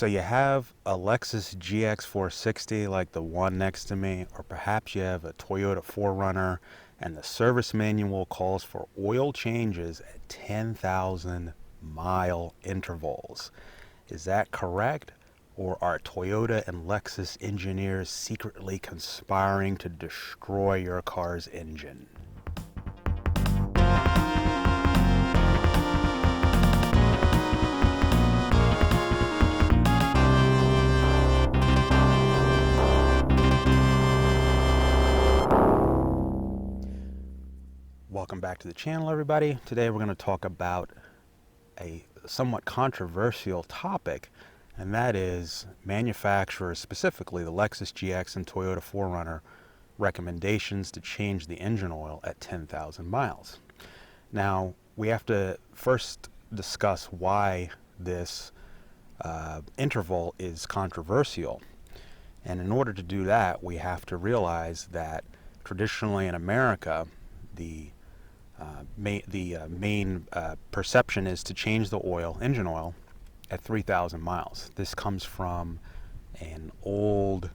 So you have a Lexus GX460 like the one next to me, or perhaps you have a Toyota 4Runner and the service manual calls for oil changes at 10,000 mile intervals. Is that correct? Or are Toyota and Lexus engineers secretly conspiring to destroy your car's engine? Welcome back to the channel, everybody. Today we're going to talk about a somewhat controversial topic, and that is manufacturers, specifically the Lexus GX and Toyota 4Runner, recommendations to change the engine oil at 10,000 miles. Now, we have to first discuss why this interval is controversial. And in order to do that, we have to realize that traditionally in America, the main perception is to change the engine oil, at 3,000 miles. This comes from an old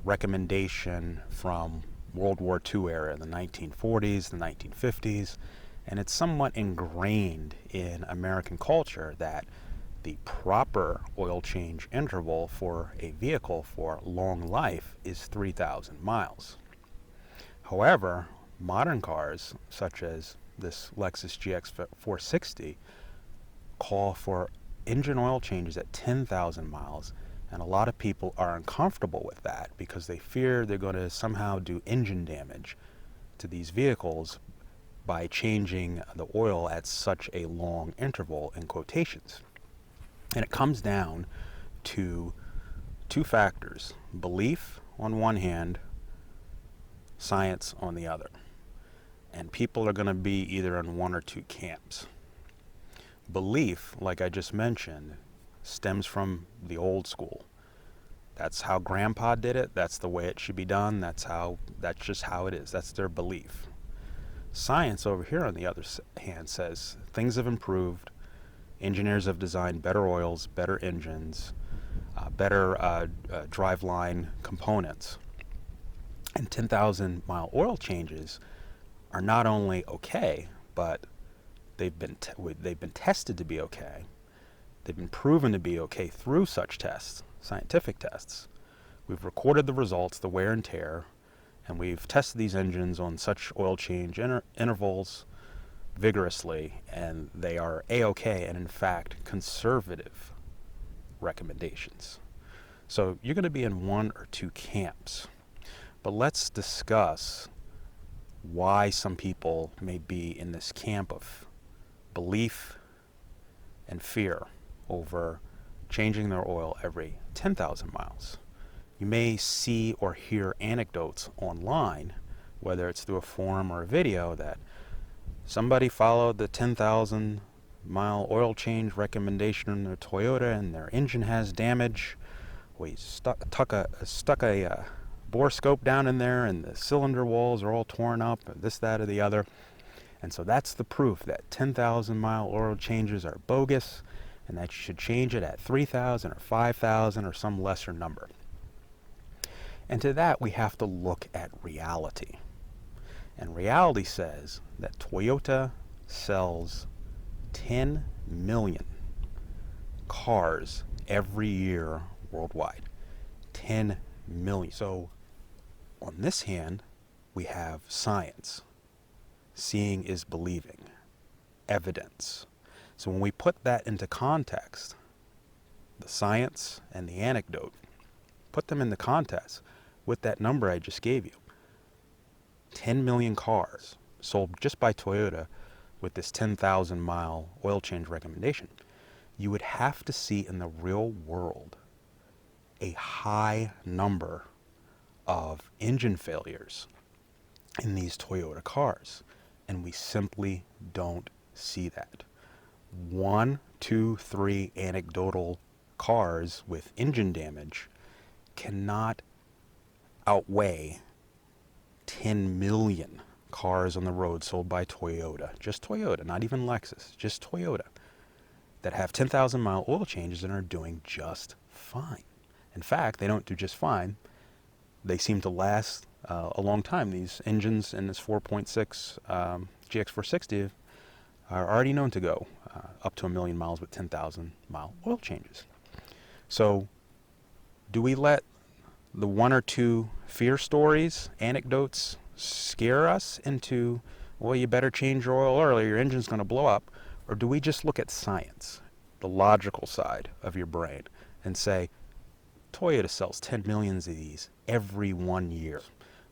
recommendation from World War II era, the 1940s, the 1950s, and it's somewhat ingrained in American culture that the proper oil change interval for a vehicle for long life is 3,000 miles. However, modern cars, such as this Lexus GX460, call for engine oil changes at 10,000 miles, and a lot of people are uncomfortable with that because they fear they're going to somehow do engine damage to these vehicles by changing the oil at such a long interval, in quotations. And it comes down to two factors: belief on one hand, science on the other. And people are going to be either in one or two camps. Belief, like I just mentioned, stems from the old school. That's how grandpa did it. That's the way it should be done. That's just how it is. That's their belief. Science over here, on the other hand, says things have improved. Engineers have designed better oils, better engines, better driveline components. And 10,000 mile oil changes are not only okay, but they've been tested to be okay. They've been proven to be okay through such tests, scientific tests. We've recorded the results, the wear and tear, and we've tested these engines on such oil change intervals vigorously, and they are A-okay, and in fact conservative recommendations. So you're going to be in one or two camps. But let's discuss why some people may be in this camp of belief and fear over changing their oil every 10,000 miles. You may see or hear anecdotes online, whether it's through a forum or a video, that somebody followed the 10,000 mile oil change recommendation in their Toyota and their engine has damage. We stuck a bore scope down in there and the cylinder walls are all torn up, and this, that, or the other. And so that's the proof that 10,000 mile oil changes are bogus and that you should change it at 3,000 or 5,000 or some lesser number. And to that we have to look at reality. And reality says that Toyota sells 10 million cars every year worldwide. 10 million. So on this hand, we have science. Seeing is believing. Evidence. So when we put that into context, the science and the anecdote, put them into context with that number I just gave you. 10 million cars sold just by Toyota with this 10,000 mile oil change recommendation. You would have to see in the real world a high number of engine failures in these Toyota cars, and we simply don't see that. 1, 2, 3 anecdotal cars with engine damage cannot outweigh 10 million cars on the road sold by Toyota. Just Toyota, not even Lexus, just Toyota. that have 10,000 mile oil changes and are doing just fine. In fact, they don't do just fine. They seem to last a long time. These engines in this 4.6 GX460 are already known to go up to 1,000,000 miles with 10,000 mile oil changes. So do we let the one or two fear stories, anecdotes, scare us into, well, you better change your oil early, your engine's going to blow up? Or do we just look at science, the logical side of your brain, and say, Toyota sells 10 million of these every 1 year?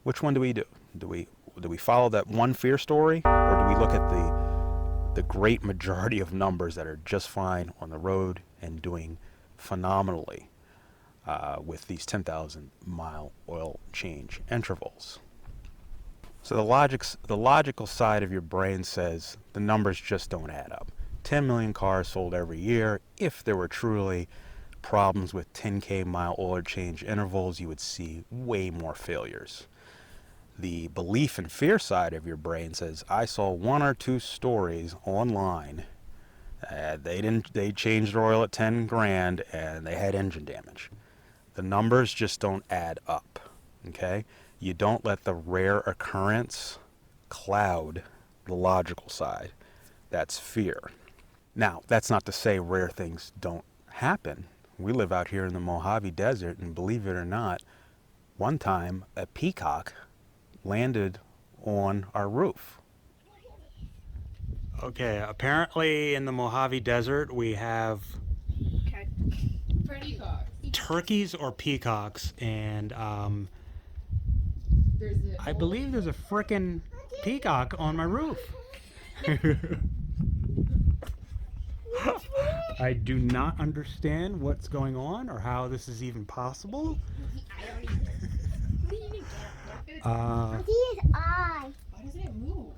Which one do we do? Do we follow that one fear story, or do we look at the great majority of numbers that are just fine on the road and doing phenomenally with these 10,000 mile oil change intervals? So the logical side of your brain says the numbers just don't add up. 10 million cars sold every year. If there were truly problems with 10K mile oil change intervals, you would see way more failures. The belief and fear side of your brain says, I saw one or two stories online. They changed their oil at 10 grand and they had engine damage. The numbers just don't add up. Okay? You don't let the rare occurrence cloud the logical side. That's fear. Now, that's not to say rare things don't happen. We live out here in the Mojave Desert, and believe it or not, one time a peacock landed on our roof. Okay, apparently in the Mojave Desert we have turkeys or peacocks, and I believe there's a frickin' peacock on my roof. I do not understand what's going on or how this is even possible. What is his eye? Why doesn't it move?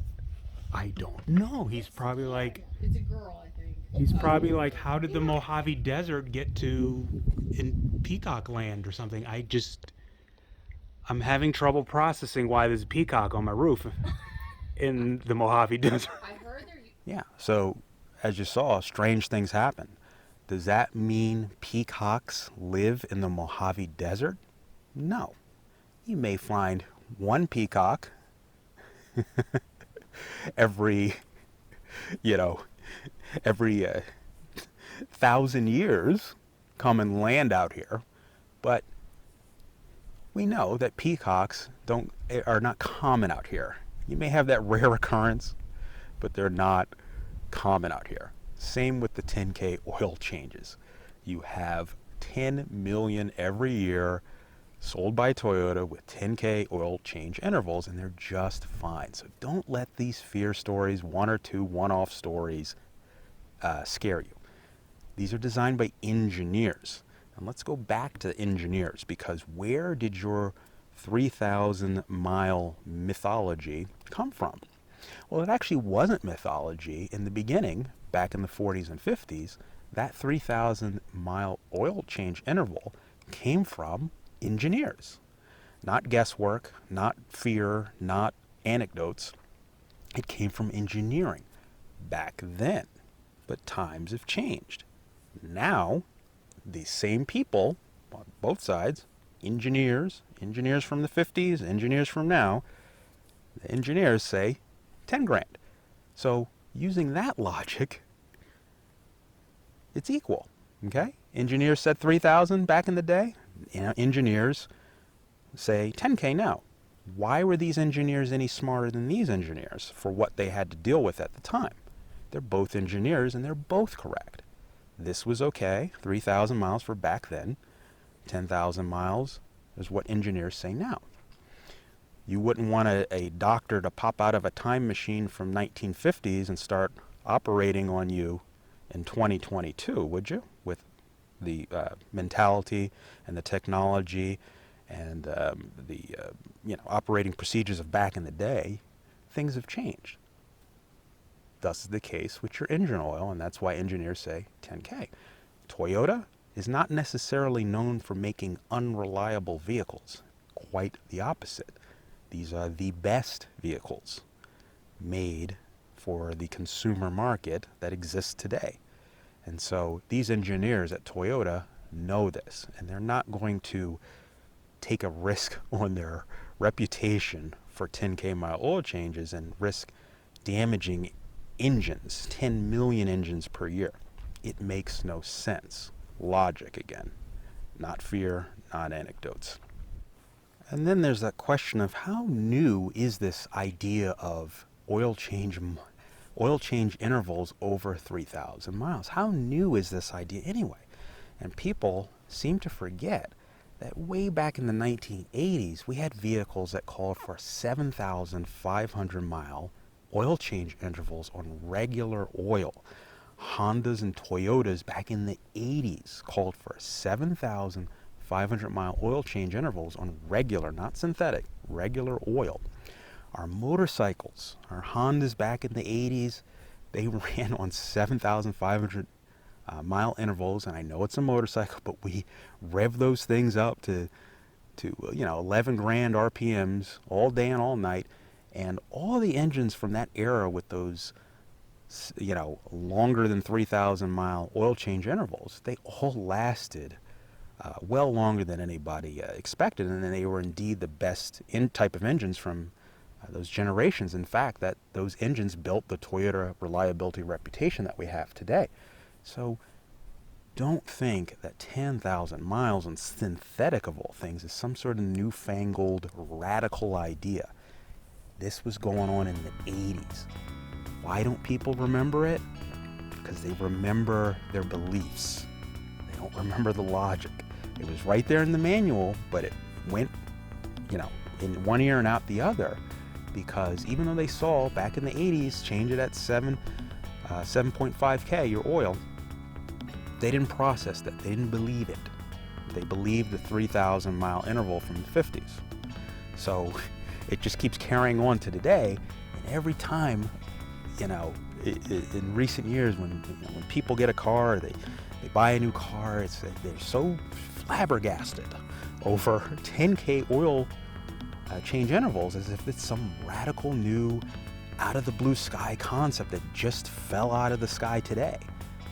I don't know. He's probably like, It's a girl, I think. he's probably like, how did the Mojave Desert get to in Peacock Land or something? I'm having trouble processing why there's a peacock on my roof in the Mojave Desert. I heard there. Yeah, so as you saw, strange things happen. Does that mean peacocks live in the Mojave Desert? No. You may find one peacock every 1,000 years come and land out here, but we know that peacocks are not common out here. You may have that rare occurrence, but they're not common out here. Same with the 10K oil changes. You have 10 million every year sold by Toyota with 10K oil change intervals, and they're just fine. So don't let these fear stories, one or two one-off stories, scare you. These are designed by engineers. And let's go back to engineers, because where did your 3,000 mile mythology come from? Well, it actually wasn't mythology in the beginning, back in the 40s and 50s. That 3,000 mile oil change interval came from engineers. Not guesswork, not fear, not anecdotes. It came from engineering back then. But times have changed. Now, these same people on both sides, engineers from the 50s, engineers from now, the engineers say 10 grand. So using that logic, it's equal. Okay? Engineers said 3,000 back in the day. Engineers say 10K now. Why were these engineers any smarter than these engineers for what they had to deal with at the time? They're both engineers and they're both correct. This was okay, 3,000 miles for back then. 10,000 miles is what engineers say now. You wouldn't want a doctor to pop out of a time machine from 1950s and start operating on you in 2022, would you? With the mentality and the technology and the operating procedures of back in the day, things have changed. Thus is the case with your engine oil, and that's why engineers say 10K. Toyota is not necessarily known for making unreliable vehicles. Quite the opposite. These are the best vehicles made for the consumer market that exists today. And so these engineers at Toyota know this, and they're not going to take a risk on their reputation for 10K mile oil changes and risk damaging engines, 10 million engines per year. It makes no sense. Logic again, not fear, not anecdotes. And then there's that question of how new is this idea of oil change intervals over 3,000 miles? How new is this idea anyway? And people seem to forget that way back in the 1980s, we had vehicles that called for 7,500 mile oil change intervals on regular oil. Hondas and Toyotas back in the 80s called for 7,500 mile oil change intervals on regular, not synthetic, regular oil. Our motorcycles, our Hondas back in the 80s, they ran on 7,500 mile intervals, and I know it's a motorcycle, but we rev those things up to 11 grand RPMs all day and all night, and all the engines from that era with those longer than 3,000 mile oil change intervals, they all lasted well longer than anybody expected, and they were indeed the best type of engines from those generations. In fact, that those engines built the Toyota reliability reputation that we have today. So don't think that 10,000 miles on synthetic of all things is some sort of newfangled radical idea. This was going on in the 80s. Why don't people remember it? Because they remember their beliefs. They don't remember the logic. It was right there in the manual, but it went, in one ear and out the other. Because even though they saw back in the 80s, change it at 7.5K, your oil, they didn't process that. They didn't believe it. They believed the 3,000 mile interval from the 50s. So it just keeps carrying on to today. And every time, in recent years, when people get a car, they buy a new car, they're so flabbergasted over 10K oil change intervals as if it's some radical new out of the blue sky concept that just fell out of the sky today,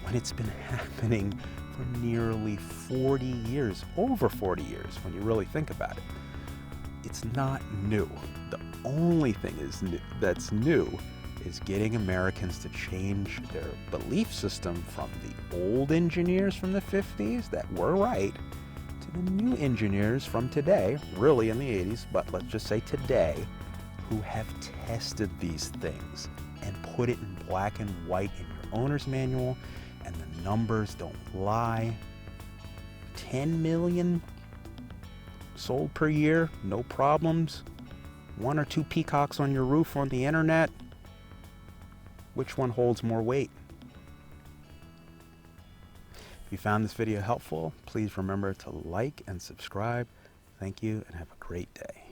when it's been happening for nearly 40 years, over 40 years when you really think about it. It's not new. The only thing that's new is getting Americans to change their belief system from the old engineers from the 50s that were right to the new engineers from today, really in the 80s, but let's just say today, who have tested these things and put it in black and white in your owner's manual, and the numbers don't lie. 10 million sold per year, no problems. 1 or 2 peacocks on your roof on the internet. Which one holds more weight? If you found this video helpful, please remember to like and subscribe. Thank you and have a great day.